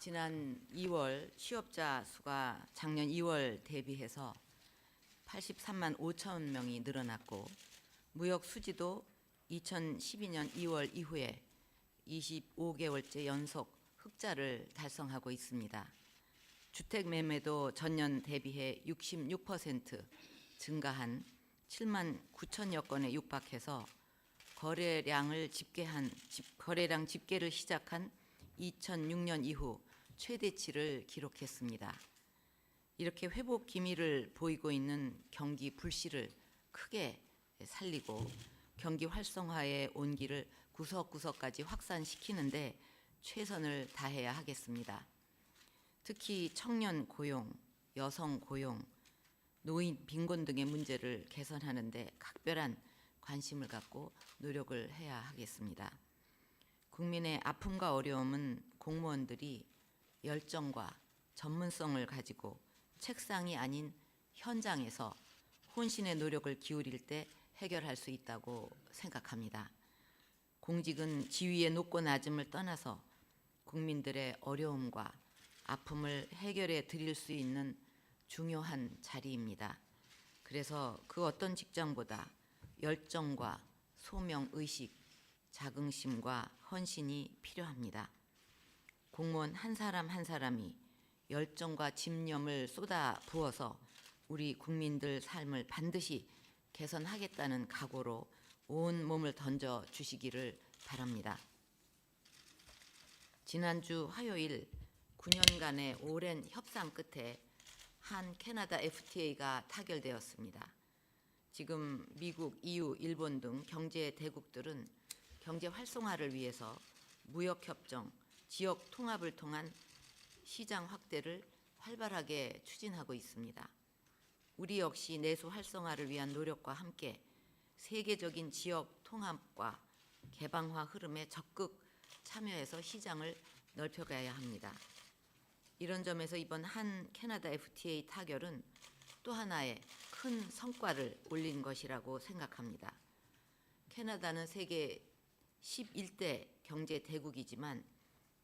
지난 2월 취업자 수가 작년 2월 대비해서 83만 5천 명이 늘어났고 무역 수지도 2012년 2월 이후에 25개월째 연속 흑자를 달성하고 있습니다. 주택 매매도 전년 대비해 66% 증가한 7만 9천여 건에 육박해서 거래량 집계를 시작한 2006년 이후 최대치를 기록했습니다. 이렇게 회복 기미를 보이고 있는 경기 불씨를 크게 살리고 경기 활성화의 온기를 구석구석까지 확산시키는데 최선을 다해야 하겠습니다. 특히 청년 고용, 여성 고용, 노인 빈곤 등의 문제를 개선하는 데 각별한 관심을 갖고 노력을 해야 하겠습니다. 국민의 아픔과 어려움은 공무원들이 열정과 전문성을 가지고 책상이 아닌 현장에서 혼신의 노력을 기울일 때 해결할 수 있다고 생각합니다. 공직은 지위의 높고 낮음을 떠나서 국민들의 어려움과 아픔을 해결해 드릴 수 있는 중요한 자리입니다. 그래서 그 어떤 직장보다 열정과 소명의식, 자긍심과 헌신이 필요합니다. 공무원 한 사람 한 사람이 열정과 집념을 쏟아 부어서 우리 국민들 삶을 반드시 개선하겠다는 각오로 온 몸을 던져 주시기를 바랍니다. 지난주 화요일 9년간의 오랜 협상 끝에 한 캐나다 FTA가 타결되었습니다. 지금 미국, EU, 일본 등 경제 대국들은 경제 활성화를 위해서 무역협정, 지역 통합을 통한 시장 확대를 활발하게 추진하고 있습니다. 우리 역시 내수 활성화를 위한 노력과 함께 세계적인 지역 통합과 개방화 흐름에 적극 참여해서 시장을 넓혀가야 합니다. 이런 점에서 이번 한 캐나다 FTA 타결은 또 하나의 큰 성과를 올린 것이라고 생각합니다. 캐나다는 세계 11대 경제 대국이지만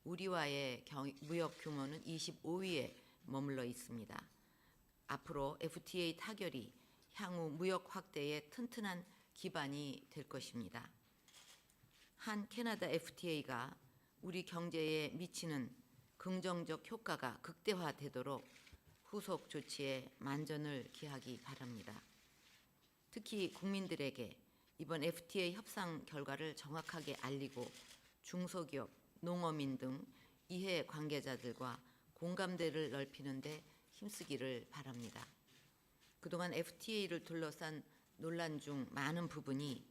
우리와의 무역 규모는 25위에 머물러 있습니다. 앞으로 FTA 타결이 향후 무역 확대에 튼튼한 기반이 될 것입니다. 한 캐나다 FTA가 우리 경제에 미치는 긍정적 효과가 극대화되도록 후속 조치에 만전을 기하기 바랍니다. 특히 국민들에게 이번 FTA 협상 결과를 정확하게 알리고 중소기업, 농어민 등 이해 관계자들과 공감대를 넓히는 데 힘쓰기를 바랍니다. 그동안 FTA를 둘러싼 논란 중 많은 부분이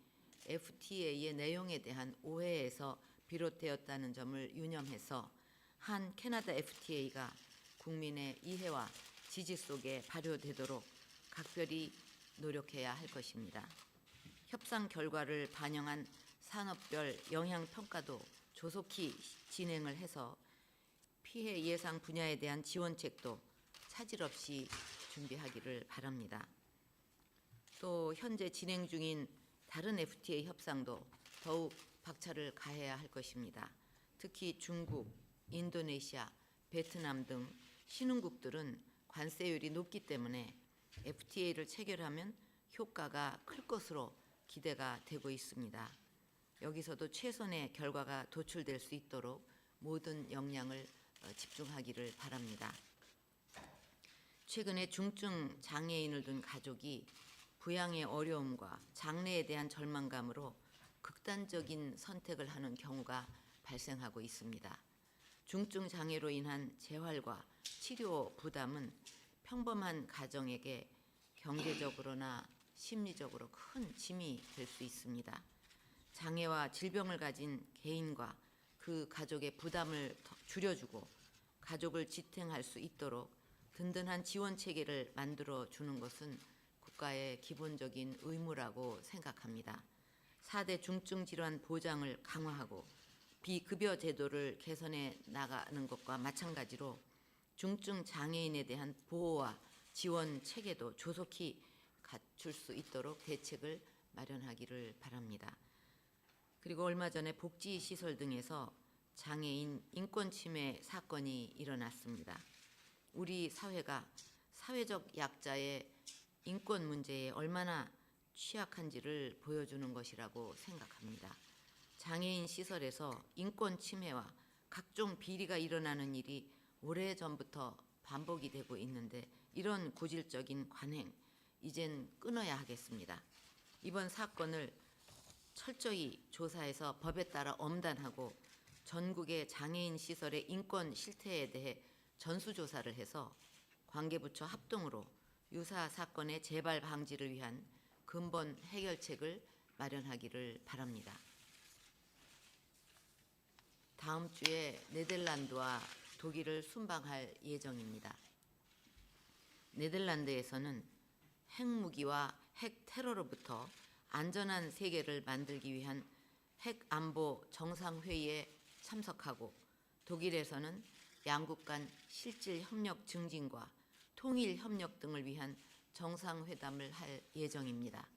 FTA의 내용에 대한 오해에서 비롯되었다는 점을 유념해서 한 캐나다 FTA가 국민의 이해와 지지 속에 발효되도록 각별히 노력해야 할 것입니다. 협상 결과를 반영한 산업별 영향평가도 조속히 진행을 해서 피해 예상 분야에 대한 지원책도 차질 없이 준비하기를 바랍니다. 또 현재 진행 중인 다른 FTA 협상도 더욱 박차를 가해야 할 것입니다. 특히 중국, 인도네시아, 베트남 등 신흥국들은 관세율이 높기 때문에 FTA를 체결하면 효과가 클 것으로 기대가 되고 있습니다. 여기서도 최선의 결과가 도출될 수 있도록 모든 역량을 집중하기를 바랍니다. 최근에 중증 장애인을 둔 가족이 부양의 어려움과 장래에 대한 절망감으로 극단적인 선택을 하는 경우가 발생하고 있습니다. 중증 장애로 인한 재활과 치료 부담은 평범한 가정에게 경제적으로나 심리적으로 큰 짐이 될 수 있습니다. 장애와 질병을 가진 개인과 그 가족의 부담을 줄여주고 가족을 지탱할 수 있도록 든든한 지원 체계를 만들어 주는 것은 국가의 기본적인 의무라고 생각합니다. 4대 중증 질환 보장을 강화하고 비급여 제도를 개선해 나가는 것과 마찬가지로 중증 장애인에 대한 보호와 지원 체계도 조속히 갖출 수 있도록 대책을 마련하기를 바랍니다. 그리고 얼마 전에 복지시설 등에서 장애인 인권 침해 사건이 일어났습니다. 우리 사회가 사회적 약자의 인권 문제에 얼마나 취약한지를 보여주는 것이라고 생각합니다. 장애인 시설에서 인권 침해와 각종 비리가 일어나는 일이 오래전부터 반복이 되고 있는데 이런 고질적인 관행, 이젠 끊어야 하겠습니다. 이번 사건을 철저히 조사해서 법에 따라 엄단하고 전국의 장애인 시설의 인권 실태에 대해 전수조사를 해서 관계부처 합동으로 유사 사건의 재발 방지를 위한 근본 해결책을 마련하기를 바랍니다. 다음 주에 네덜란드와 독일을 순방할 예정입니다. 네덜란드에서는 핵무기와 핵테러로부터 안전한 세계를 만들기 위한 핵안보 정상회의에 참석하고 독일에서는 양국 간 실질 협력 증진과 통일 협력 등을 위한 정상회담을 할 예정입니다.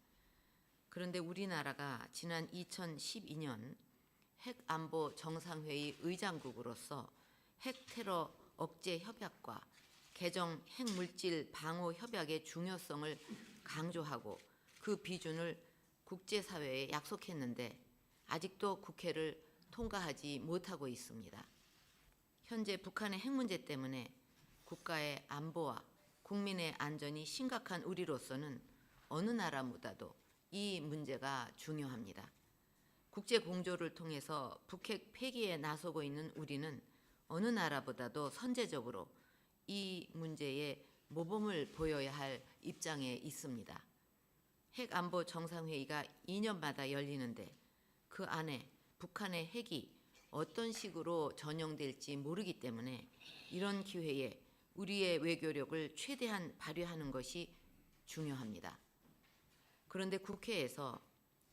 그런데 우리나라가 지난 2012년 핵안보 정상회의 의장국으로서 핵테러 억제 협약과 개정 핵물질 방호 협약의 중요성을 강조하고 그 비준을 국제사회에 약속했는데 아직도 국회를 통과하지 못하고 있습니다. 현재 북한의 핵 문제 때문에 국가의 안보와 국민의 안전이 심각한 우리로서는 어느 나라보다도 이 문제가 중요합니다. 국제 공조를 통해서 북핵 폐기에 나서고 있는 우리는 어느 나라보다도 선제적으로 이 문제에 모범을 보여야 할 입장에 있습니다. 핵안보 정상회의가 2년마다 열리는데 그 안에 북한의 핵이 어떤 식으로 전용될지 모르기 때문에 이런 기회에 우리의 외교력을 최대한 발휘하는 것이 중요합니다. 그런데 국회에서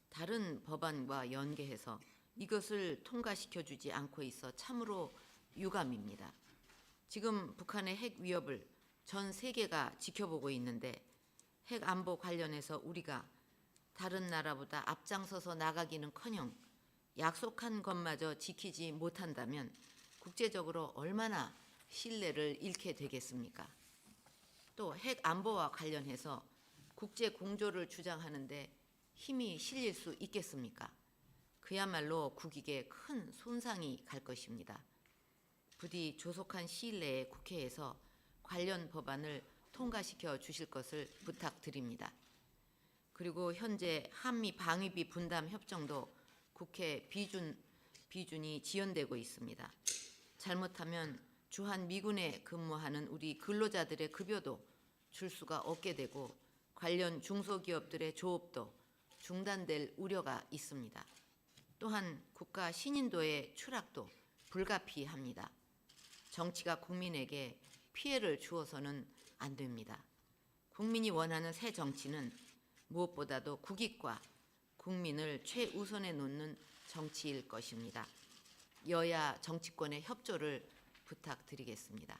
다른 법안과 연계해서 이것을 통과시켜 주지 않고 있어 참으로 유감입니다. 지금 북한의 핵 위협을 전 세계가 지켜보고 있는데 핵 안보 관련해서 우리가 다른 나라보다 앞장서서 나가기는커녕 약속한 것마저 지키지 못한다면 국제적으로 얼마나 신뢰를 잃게 되겠습니까? 또 핵 안보와 관련해서 국제 공조를 주장하는데 힘이 실릴 수 있겠습니까? 그야말로 국익에 큰 손상이 갈 것입니다. 부디 조속한 시일 내에 국회에서 관련 법안을 통과시켜 주실 것을 부탁드립니다. 그리고 현재 한미 방위비 분담 협정도 국회 비준이 지연되고 있습니다. 잘못하면 주한 미군에 근무하는 우리 근로자들의 급여도 줄 수가 없게 되고 관련 중소기업들의 조업도 중단될 우려가 있습니다. 또한 국가 신인도의 추락도 불가피합니다. 정치가 국민에게 피해를 주어서는 안 됩니다. 국민이 원하는 새 정치는 무엇보다도 국익과 국민을 최우선에 놓는 정치일 것입니다. 여야 정치권의 협조를 부탁드리겠습니다.